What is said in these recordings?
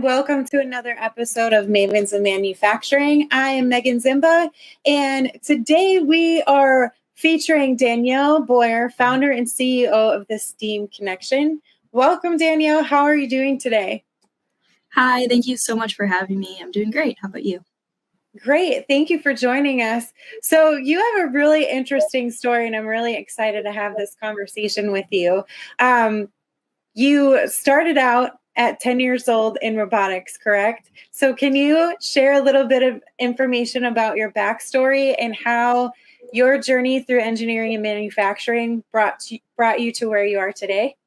and welcome to another episode of Mavens of Manufacturing. I am Meaghan Ziemba, and today we are featuring Danielle Boyer, founder and CEO of the STEAM Connection. Welcome, Danielle. How are you doing today? Hi, thank you so much for having me. I'm doing great. How about you? Great. Thank you for joining us. So you have a really interesting story, and I'm really excited to have this conversation with you. You started out at 10 years old in robotics, correct? So can you share a little bit of information about your backstory and how your journey through engineering and manufacturing brought you to where you are today?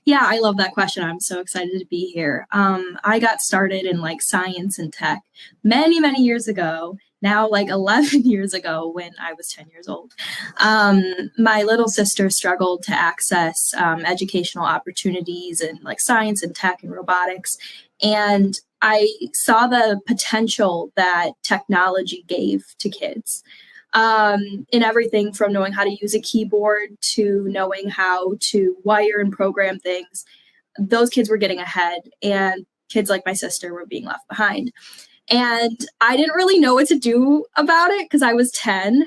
Yeah, I love that question. I'm so excited to be here. I got started in science and tech many years ago. Now, 11 years ago, when I was 10 years old. My little sister struggled to access educational opportunities in science and tech and robotics. And I saw the potential that technology gave to kids. In everything from knowing how to use a keyboard to knowing how to wire and program things. Those kids were getting ahead, and kids like my sister were being left behind. And I didn't really know what to do about it because I was 10.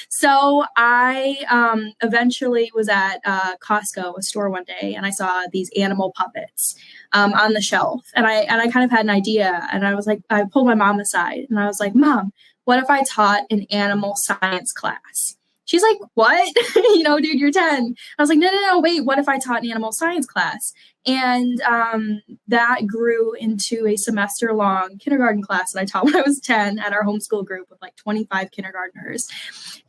So I eventually was at Costco, a store one day, and I saw these animal puppets on the shelf. And I kind of had an idea, and I pulled my mom aside, and I was like, Mom, what if I taught an animal science class? She's like, what? Dude, you're 10. I was like, no, wait, what if I taught an animal science class? And that grew into a semester-long kindergarten class that I taught when I was 10 at our homeschool group with 25 kindergartners.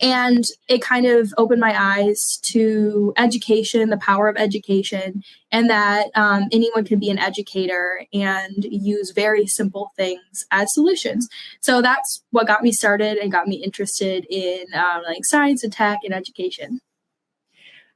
And it kind of opened my eyes to education, the power of education, and that anyone can be an educator and use very simple things as solutions. So that's what got me started and got me interested in science and tech and education.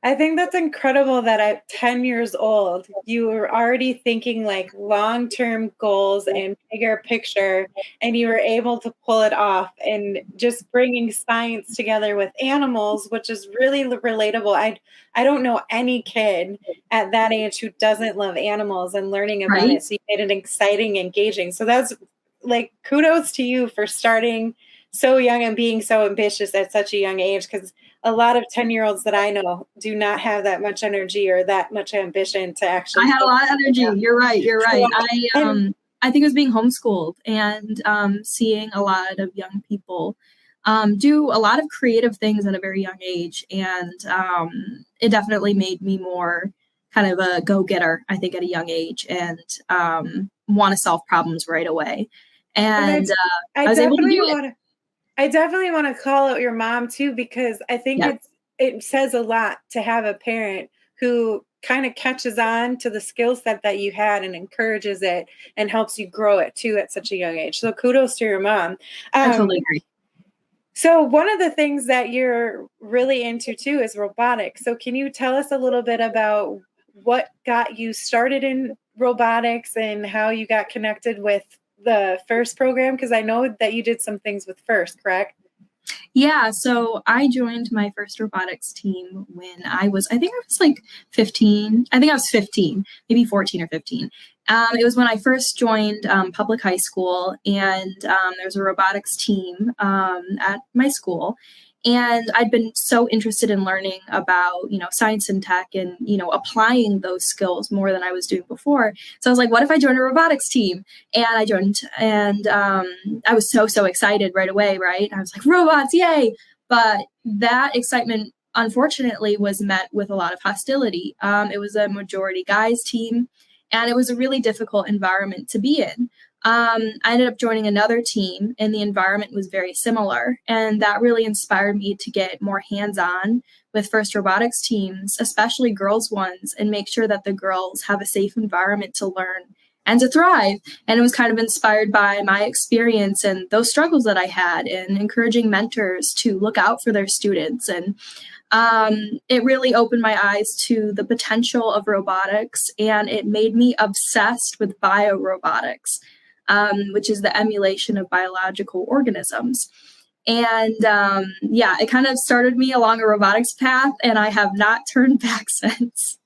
I think that's incredible that at 10 years old, you were already thinking long-term goals and bigger picture, and you were able to pull it off and just bringing science together with animals, which is really relatable. I don't know any kid at that age who doesn't love animals and learning about it. So you made it exciting, engaging. So that's kudos to you for starting so young and being so ambitious at such a young age, because a lot of 10-year-olds that I know do not have that much energy or that much ambition to actually. I had a lot of energy. You're right. I think it was being homeschooled and seeing a lot of young people do a lot of creative things at a very young age. And it definitely made me more kind of a go-getter, I think, at a young age, and want to solve problems right away. And I was able to do it. I definitely want to call out your mom too, because I think it says a lot to have a parent who kind of catches on to the skill set that you had and encourages it and helps you grow it too at such a young age. So kudos to your mom. I totally agree. So one of the things that you're really into too is robotics. So can you tell us a little bit about what got you started in robotics and how you got connected with the FIRST program? Because I know that you did some things with FIRST, correct? Yeah, so I joined my first robotics team when I was 15. I think I was 15, maybe 14 or 15. It was when I first joined public high school, and there was a robotics team at my school. And I'd been so interested in learning about, science and tech and, applying those skills more than I was doing before. So I was like, what if I joined a robotics team? And I joined, and I was so excited right away, right? I was like, robots, yay! But that excitement, unfortunately, was met with a lot of hostility. It was a majority guys team, and it was a really difficult environment to be in. I ended up joining another team, and the environment was very similar. And that really inspired me to get more hands-on with FIRST robotics teams, especially girls ones, and make sure that the girls have a safe environment to learn and to thrive. And it was kind of inspired by my experience and those struggles that I had, and encouraging mentors to look out for their students. And it really opened my eyes to the potential of robotics, and it made me obsessed with biorobotics. Which is the emulation of biological organisms. And it kind of started me along a robotics path, and I have not turned back since.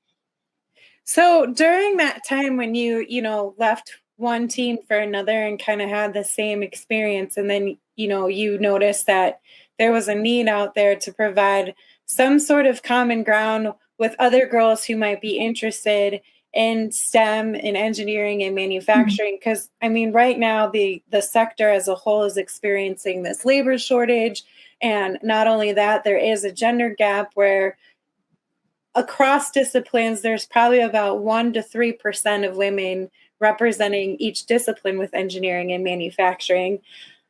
So during that time when you left one team for another and kind of had the same experience, and then, you noticed that there was a need out there to provide some sort of common ground with other girls who might be interested in STEM and engineering and Mhm. manufacturing. Because I mean, right now the sector as a whole is experiencing this labor shortage. And not only that, there is a gender gap where across disciplines, there's probably about 1 to 3% of women representing each discipline with engineering and manufacturing.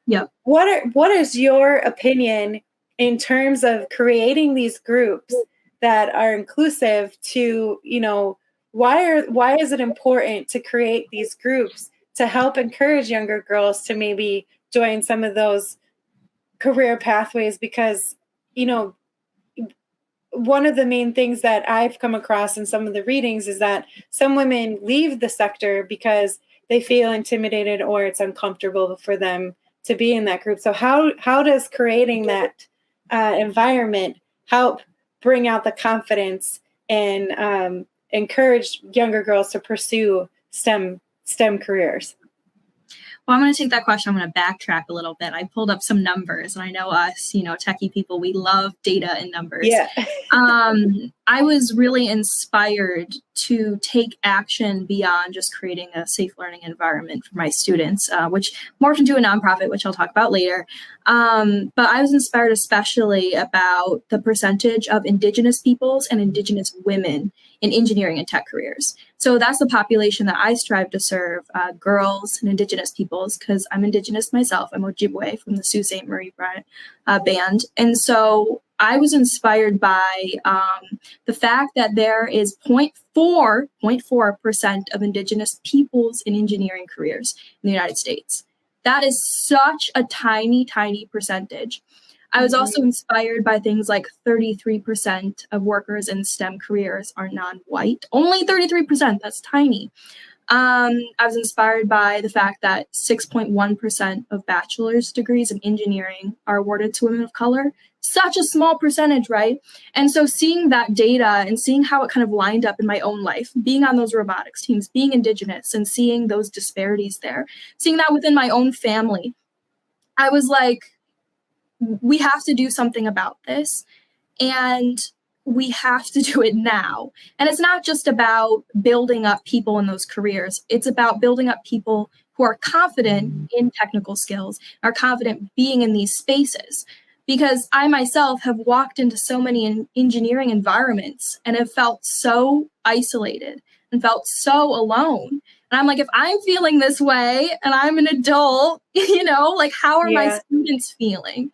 Yep. What is your opinion in terms of creating these groups that are inclusive to, why is it important to create these groups to help encourage younger girls to maybe join some of those career pathways? Because, you know, one of the main things that I've come across in some of the readings is that some women leave the sector because they feel intimidated or it's uncomfortable for them to be in that group. So how does creating that environment help bring out the confidence and encourage younger girls to pursue STEM careers? Well, I'm going to take that question. I'm going to backtrack a little bit. I pulled up some numbers, and I know us, techie people, we love data and numbers. Yeah. I was really inspired to take action beyond just creating a safe learning environment for my students, which morphed into a nonprofit, which I'll talk about later. But I was inspired especially about the percentage of Indigenous peoples and Indigenous women in engineering and tech careers. So that's the population that I strive to serve, girls and Indigenous peoples, because I'm Indigenous myself. I'm Ojibwe from the Sault Ste. Marie band. And so I was inspired by the fact that there is 0.4% of Indigenous peoples in engineering careers in the United States. That is such a tiny, tiny percentage. I was also inspired by things like 33% of workers in STEM careers are non-white. Only 33%, that's tiny. I was inspired by the fact that 6.1% of bachelor's degrees in engineering are awarded to women of color. Such a small percentage, right? And so seeing that data and seeing how it kind of lined up in my own life, being on those robotics teams, being Indigenous and seeing those disparities there, seeing that within my own family, I was like, we have to do something about this, and we have to do it now. And it's not just about building up people in those careers. It's about building up people who are confident in technical skills, are confident being in these spaces. Because I myself have walked into so many engineering environments and have felt so isolated and felt so alone. And I'm like, if I'm feeling this way and I'm an adult, like, how are my Yeah. students feeling?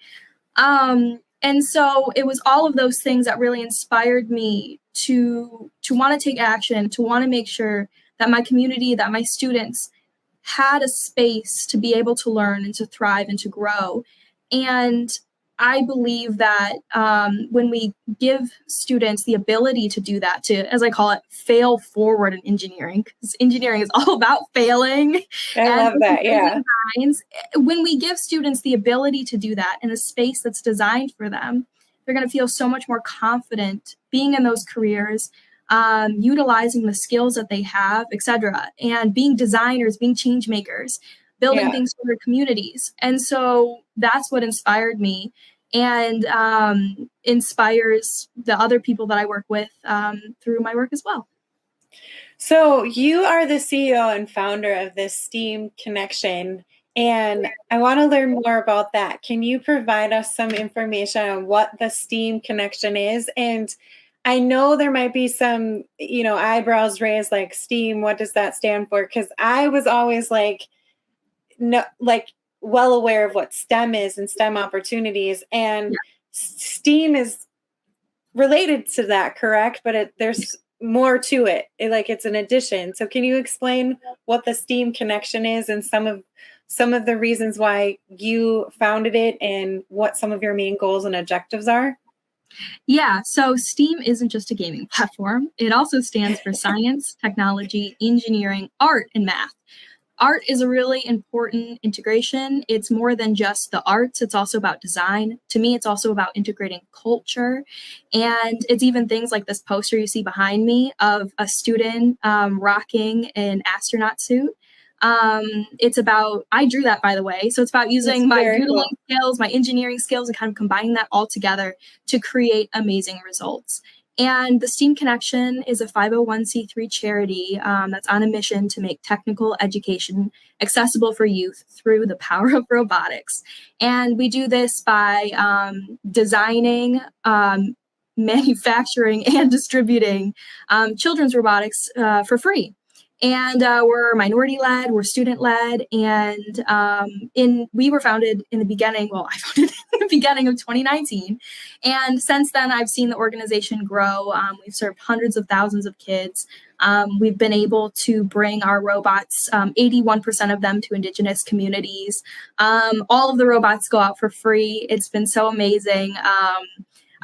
And so it was all of those things that really inspired me to want to take action, to want to make sure that my community, that my students had a space to be able to learn and to thrive and to grow. And I believe that when we give students the ability to do that, to, as I call it, fail forward in engineering, because engineering is all about failing I and love that. Yeah. designs. When we give students the ability to do that in a space that's designed for them, they're going to feel so much more confident being in those careers, utilizing the skills that they have, etc., and being designers, being change makers, building things for their communities. And so that's what inspired me and inspires the other people that I work with through my work as well. So you are the CEO and founder of this STEAM Connection, and I want to learn more about that. Can you provide us some information on what the STEAM Connection is? And I know there might be some, eyebrows raised like STEAM, what does that stand for? Because I was always like, no, like well aware of what STEM is and STEM opportunities. And Yeah. STEAM is related to that, correct? But there's more to it. Like it's an addition. So can you explain what the STEAM Connection is and some of the reasons why you founded it and what some of your main goals and objectives are? Yeah, so STEAM isn't just a gaming platform. It also stands for science, technology, engineering, art, and math. art is a really important integration. It's more than just the arts. It's also about design. To me, it's also about integrating culture. And it's even things like this poster you see behind me of a student rocking an astronaut suit. It's about, I drew that, by the way. So it's about using my doodling skills, my engineering skills, and kind of combining that all together to create amazing results. And the STEAM Connection is a 501c3 charity that's on a mission to make technical education accessible for youth through the power of robotics. And we do this by designing, manufacturing, and distributing children's robotics for free. And we're minority-led, we're student-led, and we were founded in the beginning, well, I founded in the beginning of 2019. And since then, I've seen the organization grow. We've served hundreds of thousands of kids. We've been able to bring our robots, 81% of them, to Indigenous communities. All of the robots go out for free. It's been so amazing.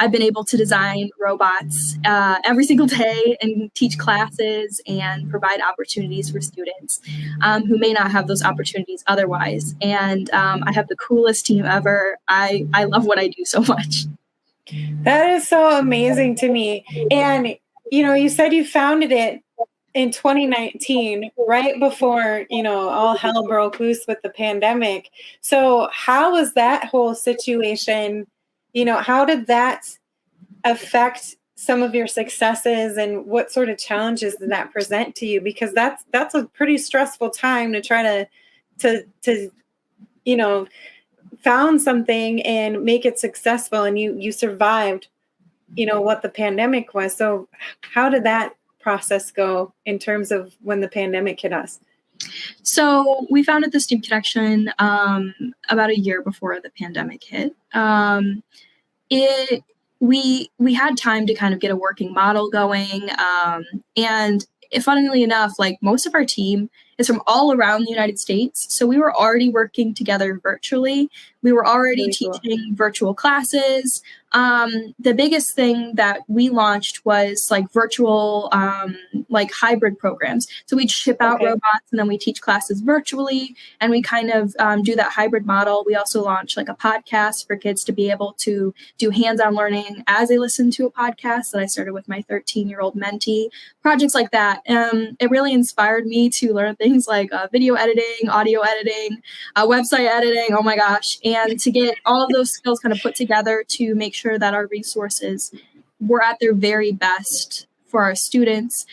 I've been able to design robots every single day and teach classes and provide opportunities for students who may not have those opportunities otherwise. And I have the coolest team ever. I love what I do so much. That is so amazing to me. And, you said you founded it in 2019, right before, all hell broke loose with the pandemic. So how was that whole situation? How did that affect some of your successes, and what sort of challenges did that present to you? Because that's a pretty stressful time to try to found something and make it successful, and you survived, what the pandemic was. So how did that process go in terms of when the pandemic hit us? So we founded the STEAM Connection about a year before the pandemic hit. We had time to kind of get a working model going. And funnily enough, like, most of our team is from all around the United States. So we were already working together virtually. We were already teaching virtual classes. The biggest thing that we launched was like virtual, like hybrid programs. So we'd ship out robots and then we teach classes virtually, and we kind of do that hybrid model. We also launched like a podcast for kids to be able to do hands-on learning as they listen to a podcast that I started with my 13-year-old mentee. Projects like that. It really inspired me to learn things like video editing, audio editing, website editing. Oh my gosh. And to get all of those skills kind of put together to make sure that our resources were at their very best for our students,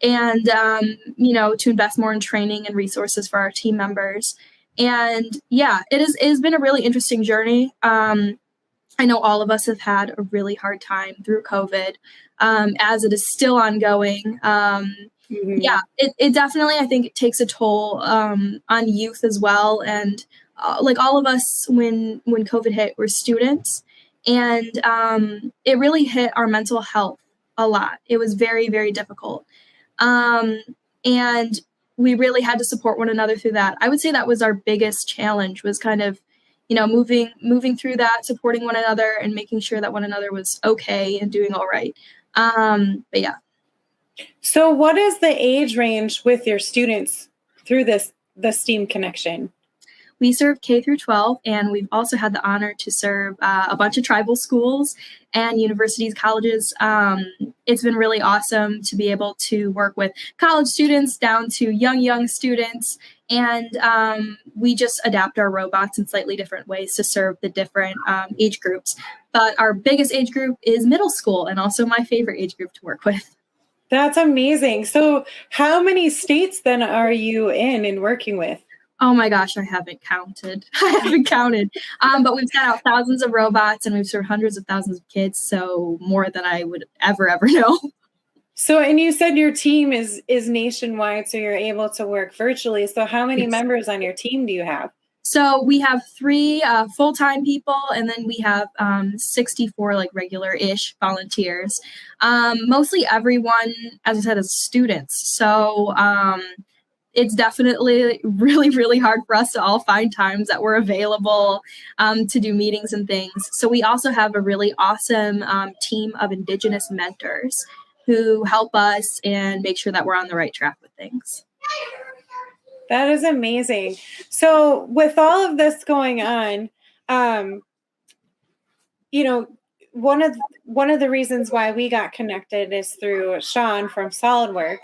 and, to invest more in training and resources for our team members. And yeah, it has been a really interesting journey. I know all of us have had a really hard time through COVID, as it is still ongoing. Yeah, it definitely, I think, it takes a toll on youth as well. And like all of us, when COVID hit, we're students, and it really hit our mental health a lot. It was very, very difficult. And we really had to support one another through that. I would say that was our biggest challenge, was kind of, moving through that, supporting one another, and making sure that one another was okay and doing all right. But yeah. So what is the age range with your students through the STEAM Connection? We serve K through 12, and we've also had the honor to serve a bunch of tribal schools and universities, colleges. It's been really awesome to be able to work with college students down to young students. And we just adapt our robots in slightly different ways to serve the different age groups. But our biggest age group is middle school, and also my favorite age group to work with. That's amazing. So how many states then are you in and working with? Oh my gosh, I haven't counted. But we've sent out thousands of robots, and we've served hundreds of thousands of kids. So more than I would ever know. So, and you said your team is nationwide, so you're able to work virtually. So how many members on your team do you have? So we have 3 full-time people, and then we have 64 like regular-ish volunteers. Mostly everyone, as I said, is students. So it's definitely really, really hard for us to all find times that we're available to do meetings and things. So we also have a really awesome team of Indigenous mentors who help us and make sure that we're on the right track with things. That is amazing. So with all of this going on, um, you know, one of the reasons why we got connected is through Sean from SolidWorks.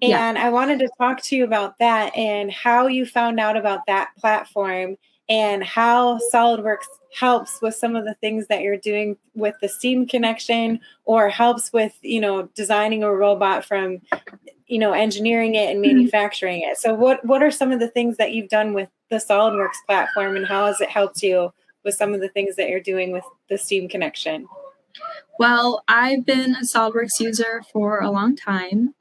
Yeah. And I wanted to talk to you about that and how you found out about that platform and how SolidWorks helps with some of the things that you're doing with the Steam connection, or helps with, designing a robot from, engineering it and manufacturing it. So what are some of the things that you've done with the SolidWorks platform, and how has it helped you with some of the things that you're doing with the Steam connection? Well, I've been a SolidWorks user for a long time,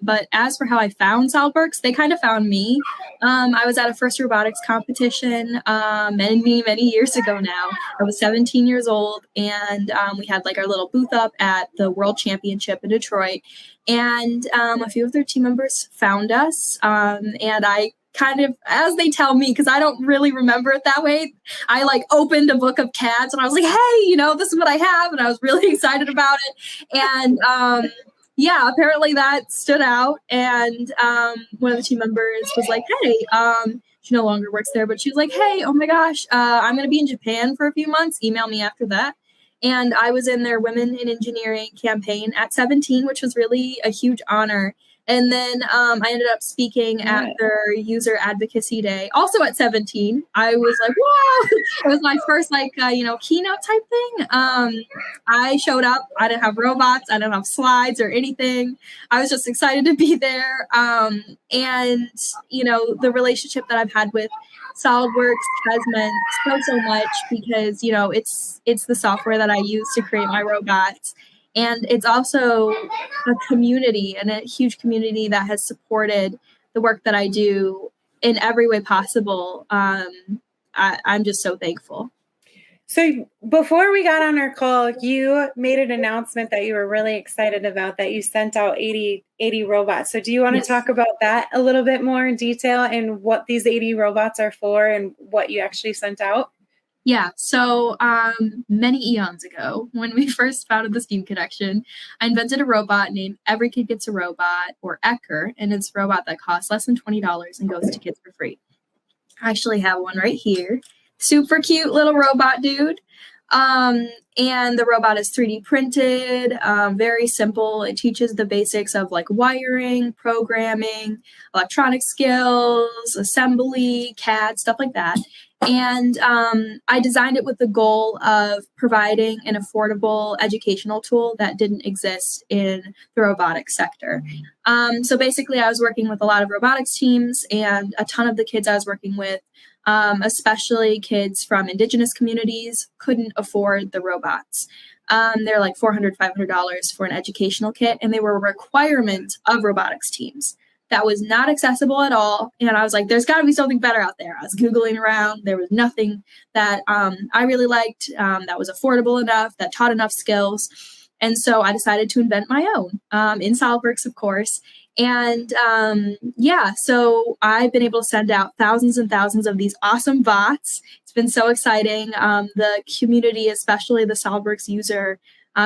but as for how I found SolidWorks, they kind of found me. I was at a first robotics competition many, many years ago now. I was 17 years old, and we had like our little booth up at the World Championship in Detroit, and a few of their team members found us, and I kind of, as they tell me, because I don't really remember it that way, I like opened a book of CADs and I was like, hey, this is what I have. And I was really excited about it. And yeah, apparently that stood out. And one of the team members was like, hey, she no longer works there, but she was like, hey, oh my gosh, I'm going to be in Japan for a few months. Email me after that. And I was in their Women in Engineering campaign at 17, which was really a huge honor. And then I ended up speaking at their user advocacy day, also at 17. I was like, whoa, it was my first keynote type thing. I showed up. I didn't have robots. I didn't have slides or anything. I was just excited to be there. And, the relationship that I've had with SolidWorks has meant so much because, it's the software that I use to create my robots. And it's also a community, and a huge community that has supported the work that I do in every way possible. I'm just so thankful. So before we got on our call, you made an announcement that you were really excited about, that you sent out 80 robots. So do you want to talk about that a little bit more in detail, and what these 80 robots are for and what you actually sent out? Yeah, so many eons ago, when we first founded the Steam Connection, I invented a robot named Every Kid Gets a Robot, or ECKER, and it's a robot that costs less than $20 and goes to kids for free. I actually have one right here. Super cute little robot dude. And the robot is 3D printed, very simple. It teaches the basics of like wiring, programming, electronic skills, assembly, CAD, stuff like that. And I designed it with the goal of providing an affordable educational tool that didn't exist in the robotics sector. So basically, I was working with a lot of robotics teams, and a ton of the kids I was working with, especially kids from indigenous communities, couldn't afford the robots. They're like $400, $500 for an educational kit, and they were a requirement of robotics teams. That was not accessible at all. And I was like, there's got to be something better out there. I was Googling around. There was nothing that I really liked that was affordable enough, that taught enough skills. And so I decided to invent my own in SolidWorks, of course. And yeah, so I've been able to send out thousands and thousands of these awesome bots. It's been so exciting. The community, especially the SolidWorks user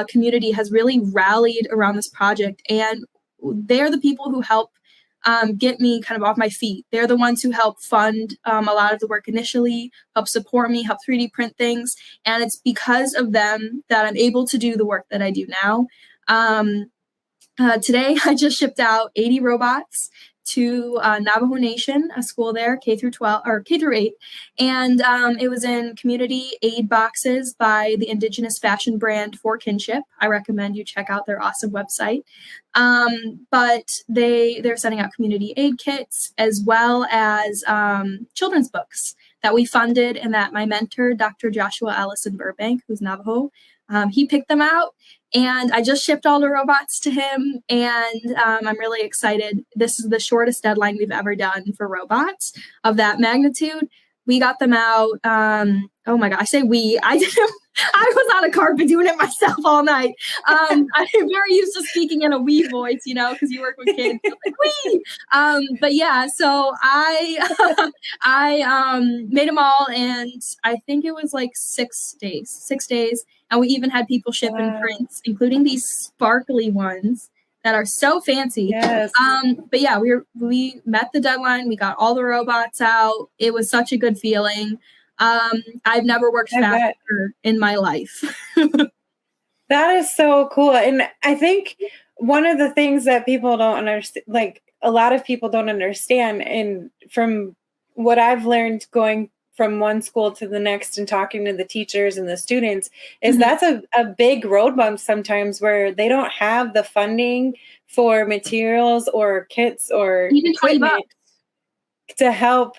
community, has really rallied around this project. And they're the people who help get me kind of off my feet. They're the ones who help fund a lot of the work initially, help support me, help 3D print things. And it's because of them that I'm able to do the work that I do now. Today, I just shipped out 80 robots to Navajo Nation, a school there, K through 12 or K through 8, and it was in community aid boxes by the indigenous fashion brand For Kinship. I recommend you check out their awesome website. But they're sending out community aid kits, as well as children's books that we funded, and that my mentor, Dr. Joshua Allison Burbank, who's Navajo, he picked them out. And I just shipped all the robots to him, and I'm really excited. This is the shortest deadline we've ever done for robots of that magnitude. We got them out. Oh my God, I say we. I didn't. I was on a carpet doing it myself all night. I'm very used to speaking in a we voice, because you work with kids. Like, we. But yeah, so I made them all, and I think it was like 6 days. 6 days. And we even had people ship in prints, including these sparkly ones. that are so fancy. Yes. But yeah, we met the deadline. We got all the robots out. It was such a good feeling. I've never worked faster in my life. That is so cool. And I think one of the things that people don't understand, like a lot of people don't understand, and from what I've learned going from one school to the next and talking to the teachers and the students, is that's a big road bump sometimes where they don't have the funding for materials or kits or even equipment to help,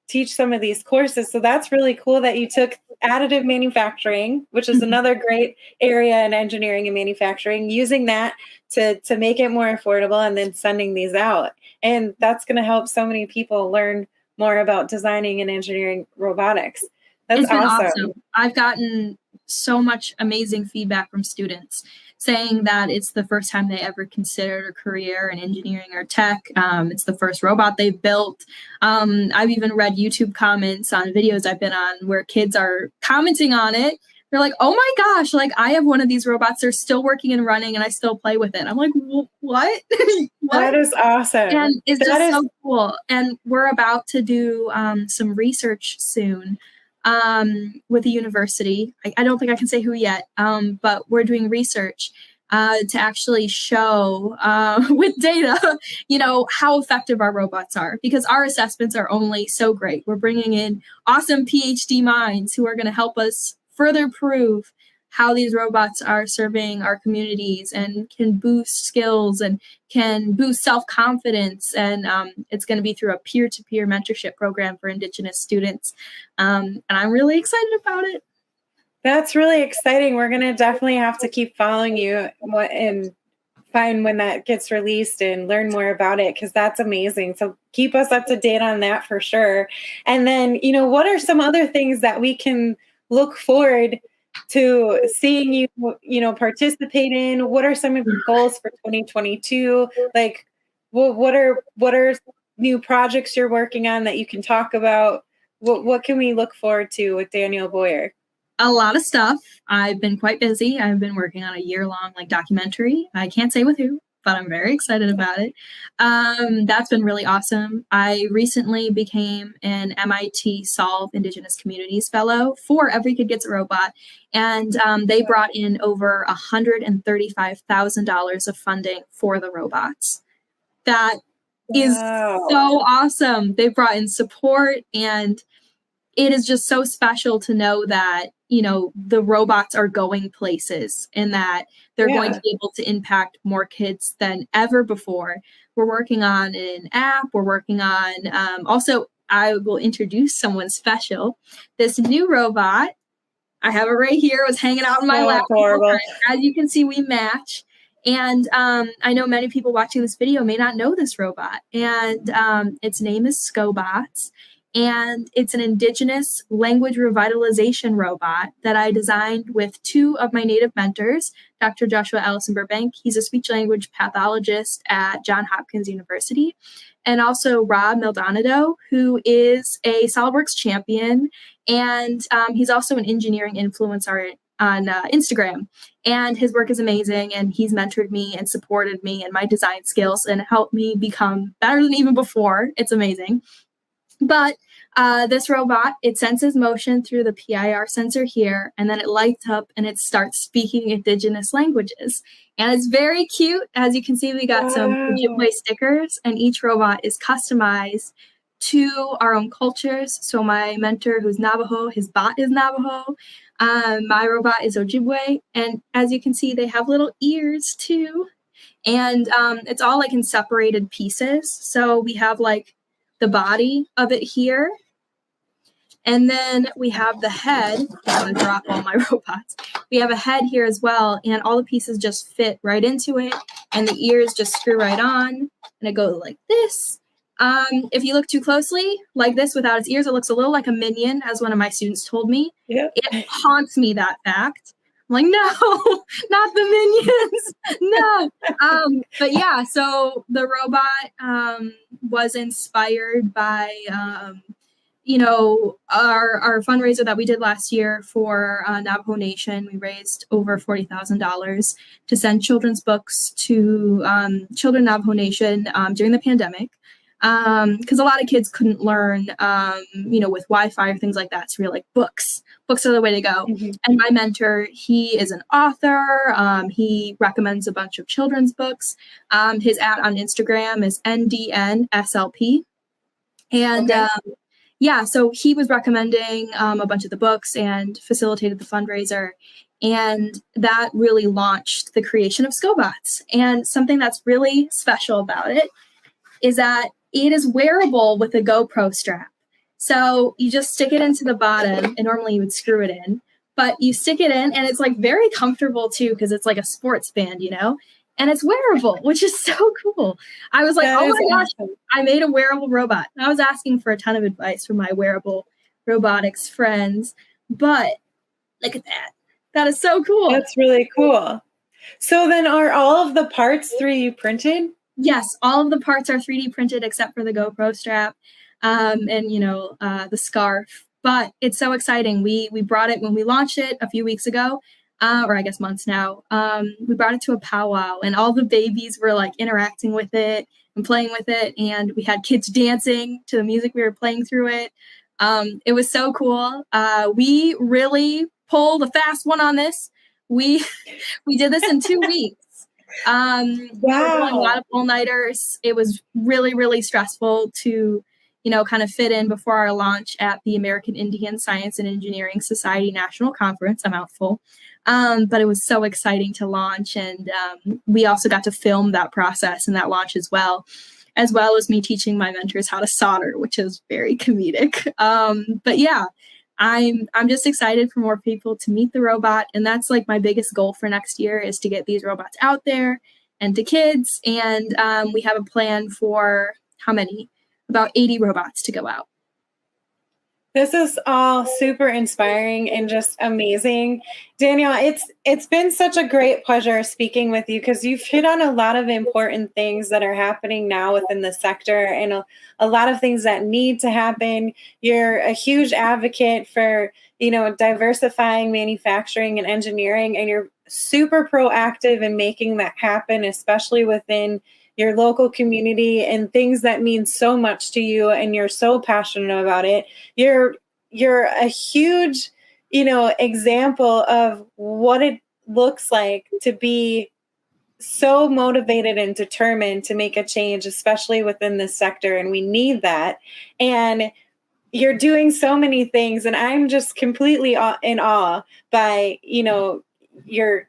teach some of these courses. So that's really cool that you took additive manufacturing, which is another great area in engineering and manufacturing, using that to make it more affordable and then sending these out. And that's going to help so many people learn more about designing and engineering robotics. That's awesome. I've gotten so much amazing feedback from students saying that it's the first time they ever considered a career in engineering or tech. It's the first robot they've built. I've even read YouTube comments on videos I've been on where kids are commenting on it. They're like, oh my gosh, like I have one of these robots. They're still working and running and I still play with it. I'm like, what? What? That is awesome. And it's just so cool. And we're about to do some research soon with a university. I don't think I can say who yet, but we're doing research to actually show with data, how effective our robots are, because our assessments are only so great. We're bringing in awesome PhD minds who are going to help us further prove how these robots are serving our communities and can boost skills and can boost self-confidence. And it's going to be through a peer-to-peer mentorship program for Indigenous students. And I'm really excited about it. That's really exciting. We're going to definitely have to keep following you and find when that gets released and learn more about it, because that's amazing. So keep us up to date on that for sure. And then, what are some other things that we can look forward to seeing you, participate in? What are some of your goals for 2022? Like, what are new projects you're working on that you can talk about? What can we look forward to with Danielle Boyer? A lot of stuff. I've been quite busy. I've been working on a year-long documentary. I can't say with who, but I'm very excited about it. That's been really awesome. I recently became an MIT Solve Indigenous Communities Fellow for Every Kid Gets a Robot, and they brought in over $135,000 of funding for the robots. That is so awesome. They brought in support, and it is just so special to know that, the robots are going places and that they're going to be able to impact more kids than ever before. We're working on an app. We're working on, also, I will introduce someone special. This new robot, I have it right here. It was hanging out in my lap. As you can see, we match. And I know many people watching this video may not know this robot. And its name is Scobots. And it's an Indigenous language revitalization robot that I designed with two of my Native mentors, Dr. Joshua Allison Burbank. He's a speech language pathologist at Johns Hopkins University. And also Rob Maldonado, who is a SolidWorks champion. And he's also an engineering influencer on Instagram. And his work is amazing. And he's mentored me and supported me in my design skills and helped me become better than even before. It's amazing. But this robot, it senses motion through the PIR sensor here, and then it lights up and it starts speaking Indigenous languages. And it's very cute. As you can see, we got some Ojibwe stickers, and each robot is customized to our own cultures. So my mentor, who's Navajo, his bot is Navajo. My robot is Ojibwe. And as you can see, they have little ears too. And it's all in separated pieces. So we have the body of it here. And then we have the head. I'm going to drop all my robots. We have a head here as well, and all the pieces just fit right into it, and the ears just screw right on, and it goes like this. If you look too closely, like this, without its ears, it looks a little like a minion, as one of my students told me. Yep. It haunts me, that fact. I'm like, no, not the minions, no. But yeah, so the robot was inspired by, our fundraiser that we did last year for Navajo Nation, we raised over $40,000 to send children's books to children Navajo Nation during the pandemic. Because a lot of kids couldn't learn, with Wi-Fi or things like that. So we were like, books are the way to go. Mm-hmm. And my mentor, he is an author. He recommends a bunch of children's books. His ad on Instagram is NDNSLP. And Okay. so he was recommending a bunch of the books and facilitated the fundraiser. And that really launched the creation of Scobots. And something that's really special about it is that it is wearable with a GoPro strap. So you just stick it into the bottom, and normally you would screw it in, but you stick it in, and it's like very comfortable too, because it's like a sports band, and it's wearable, which is so cool. I was like, oh my gosh, awesome. I made a wearable robot. I was asking for a ton of advice from my wearable robotics friends, but look at that. That is so cool. That's really cool. So then are all of the parts 3D printed? Yes, all of the parts are 3D printed except for the GoPro strap and, the scarf. But it's so exciting. We brought it when we launched it a few weeks ago, or I guess months now. We brought it to a powwow, and all the babies were like interacting with it and playing with it. And we had kids dancing to the music we were playing through it. It was so cool. We really pulled a fast one on this. We did this in 2 weeks. Wow. We were doing a lot of all-nighters. It was really, really stressful to, kind of fit in before our launch at the American Indian Science and Engineering Society National Conference, a mouthful. But it was so exciting to launch. And we also got to film that process and that launch as well as me teaching my mentors how to solder, which is very comedic. But yeah, I'm just excited for more people to meet the robot. And that's like my biggest goal for next year, is to get these robots out there and to kids. And we have a plan for how many? About 80 robots to go out. This is all super inspiring and just amazing. Danielle, it's been such a great pleasure speaking with you, because you've hit on a lot of important things that are happening now within the sector, and a lot of things that need to happen. You're a huge advocate for, diversifying manufacturing and engineering, and you're super proactive in making that happen, especially within your local community and things that mean so much to you, and you're so passionate about it. You're a huge, example of what it looks like to be so motivated and determined to make a change, especially within this sector. And we need that. And you're doing so many things, and I'm just completely in awe by, your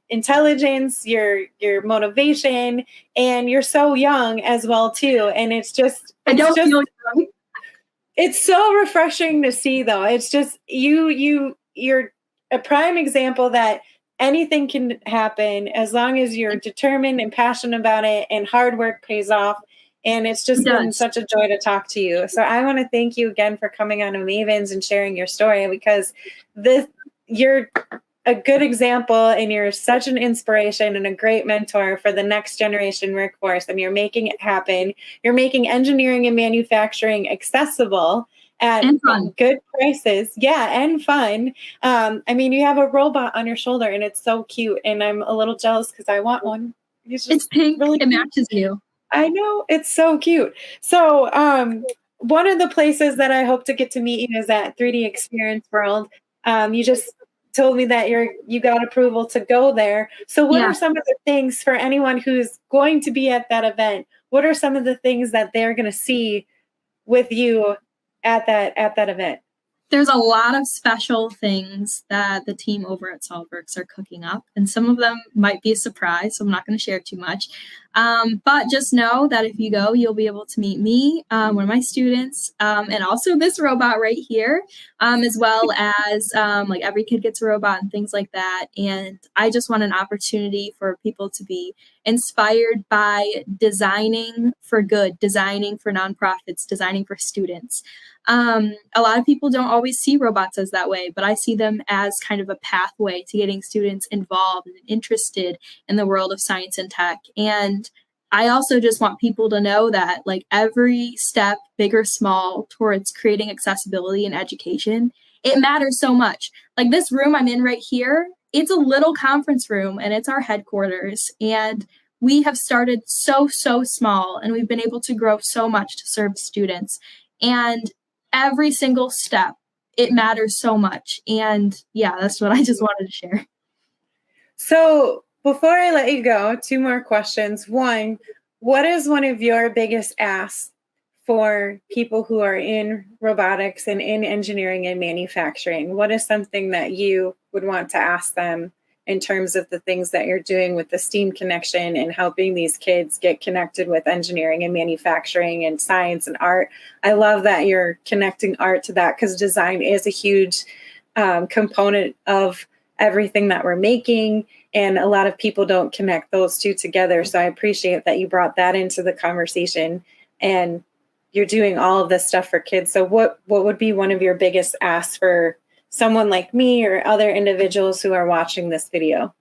intelligence, your motivation, and you're so young as well too. And it's feel young. It's so refreshing to see, though. It's just you're a prime example that anything can happen as long as you're determined and passionate about it, and hard work pays off. And it's just been such a joy to talk to you. So I want to thank you again for coming on to Mavens and sharing your story, because you're a good example, and you're such an inspiration and a great mentor for the next generation workforce, and you're making it happen. You're making engineering and manufacturing accessible at good prices. Yeah, and fun. You have a robot on your shoulder, and it's so cute, and I'm a little jealous because I want one. It's pink. Really, it matches you. I know, it's so cute. So one of the places that I hope to get to meet you is at 3D Experience World. You just told me that you got approval to go there. So what are some of the things for anyone who's going to be at that event? What are some of the things that they're going to see with you at that event? There's a lot of special things that the team over at SolidWorks are cooking up, and some of them might be a surprise, so I'm not going to share too much. But just know that if you go, you'll be able to meet me, one of my students, and also this robot right here, as well as like every kid gets a robot and things like that. And I just want an opportunity for people to be inspired by designing for good, designing for nonprofits, designing for students. A lot of people don't always see robots as that way, but I see them as kind of a pathway to getting students involved and interested in the world of science and tech. And I also just want people to know that like every step, big or small, towards creating accessibility in education, it matters so much. Like this room I'm in right here, it's a little conference room and it's our headquarters. And we have started so small, and we've been able to grow so much to serve students. And every single step, it matters so much. And yeah, that's what I just wanted to share. So before I let you go, two more questions. One, what is one of your biggest asks for people who are in robotics and in engineering and manufacturing? What is something that you would want to ask them in terms of the things that you're doing with the STEAM connection and helping these kids get connected with engineering and manufacturing and science and art? I love that you're connecting art to that, because design is a huge component of everything that we're making, and a lot of people don't connect those two together. So I appreciate that you brought that into the conversation, and you're doing all of this stuff for kids. So what would be one of your biggest asks for someone like me or other individuals who are watching this video?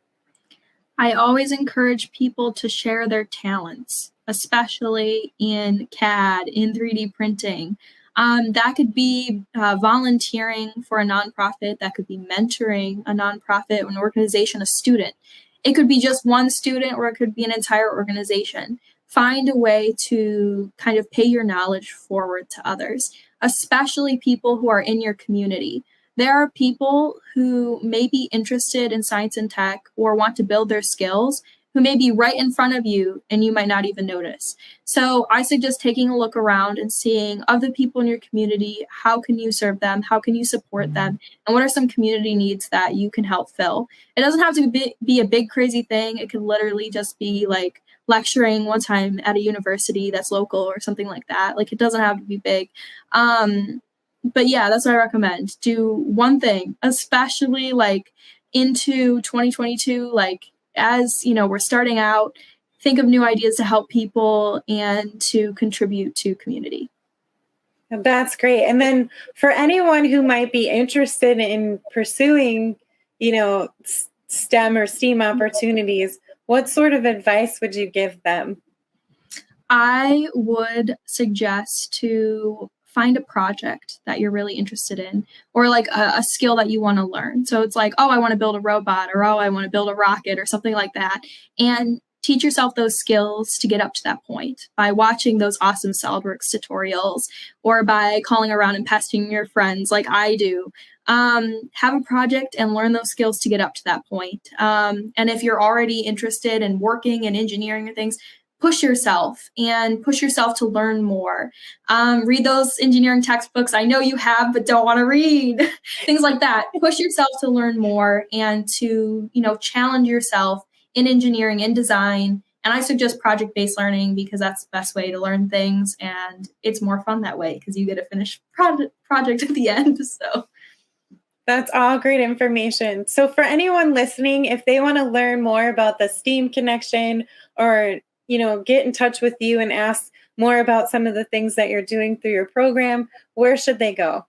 I always encourage people to share their talents, especially in CAD, in 3D printing. That could be volunteering for a nonprofit. That could be mentoring a nonprofit, an organization, a student. It could be just one student, or it could be an entire organization. Find a way to kind of pay your knowledge forward to others, especially people who are in your community. There are people who may be interested in science and tech or want to build their skills who may be right in front of you and you might not even notice. So I suggest taking a look around and seeing other people in your community. How can you serve them? How can you support them? And what are some community needs that you can help fill? It doesn't have to be a big crazy thing. It could literally just be like lecturing one time at a university that's local or something like that. Like it doesn't have to be big. But yeah, that's what I recommend. Do one thing, especially like into 2022, like as you know, we're starting out, think of new ideas to help people and to contribute to community. That's great. And then for anyone who might be interested in pursuing, STEM or STEAM opportunities, what sort of advice would you give them? I would suggest to find a project that you're really interested in, or like a skill that you want to learn. So it's like, oh, I want to build a robot, or oh, I want to build a rocket or something like that. And teach yourself those skills to get up to that point by watching those awesome SolidWorks tutorials, or by calling around and pestering your friends like I do. Have a project and learn those skills to get up to that point. And if you're already interested in working in engineering or things, push yourself to learn more. Read those engineering textbooks I know you have but don't want to read. Things like that. Push yourself to learn more and to, challenge yourself in engineering and design. And I suggest project-based learning because that's the best way to learn things, and it's more fun that way because you get a finished project at the end. So that's all great information. So for anyone listening, if they want to learn more about the STEAM connection, or get in touch with you and ask more about some of the things that you're doing through your program, where should they go?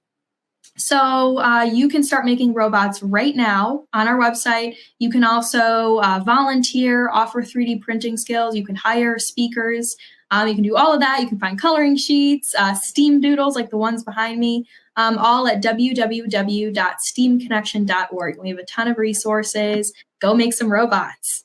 So you can start making robots right now on our website. You can also volunteer, offer 3D printing skills. You can hire speakers. You can do all of that. You can find coloring sheets, STEAM doodles like the ones behind me, all at www.steamconnection.org. We have a ton of resources. Go make some robots.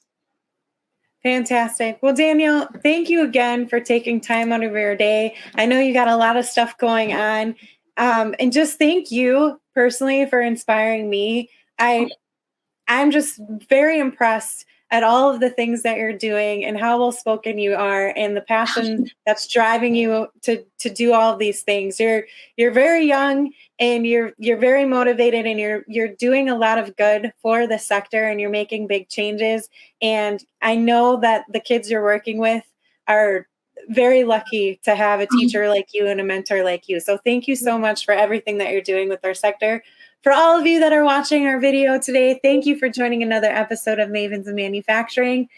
Fantastic. Well, Danielle, thank you again for taking time out of your day. I know you got a lot of stuff going on. And just thank you personally for inspiring me. I'm just very impressed at all of the things that you're doing and how well spoken you are, and the passion that's driving you to do all of these things. You're very young, and you're very motivated, and you're doing a lot of good for the sector, and you're making big changes. And I know that the kids you're working with are very lucky to have a teacher like you and a mentor like you. So thank you so much for everything that you're doing with our sector. For all of you that are watching our video today, thank you for joining another episode of Mavens of Manufacturing.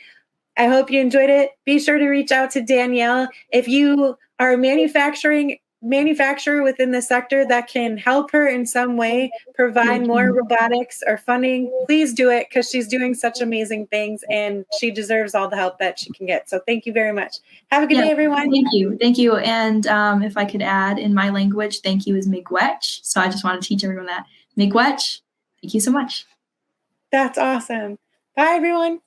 I hope you enjoyed it. Be sure to reach out to Danielle. If you are manufacturing manufacturer within the sector that can help her in some way provide more robotics or funding, please do it, because she's doing such amazing things and she deserves all the help that she can get. So thank you very much. Have a good day, everyone. Thank you. And if I could add in my language, thank you is miigwech. So I just want to teach everyone that. Miigwech, thank you so much. That's awesome. Bye, everyone.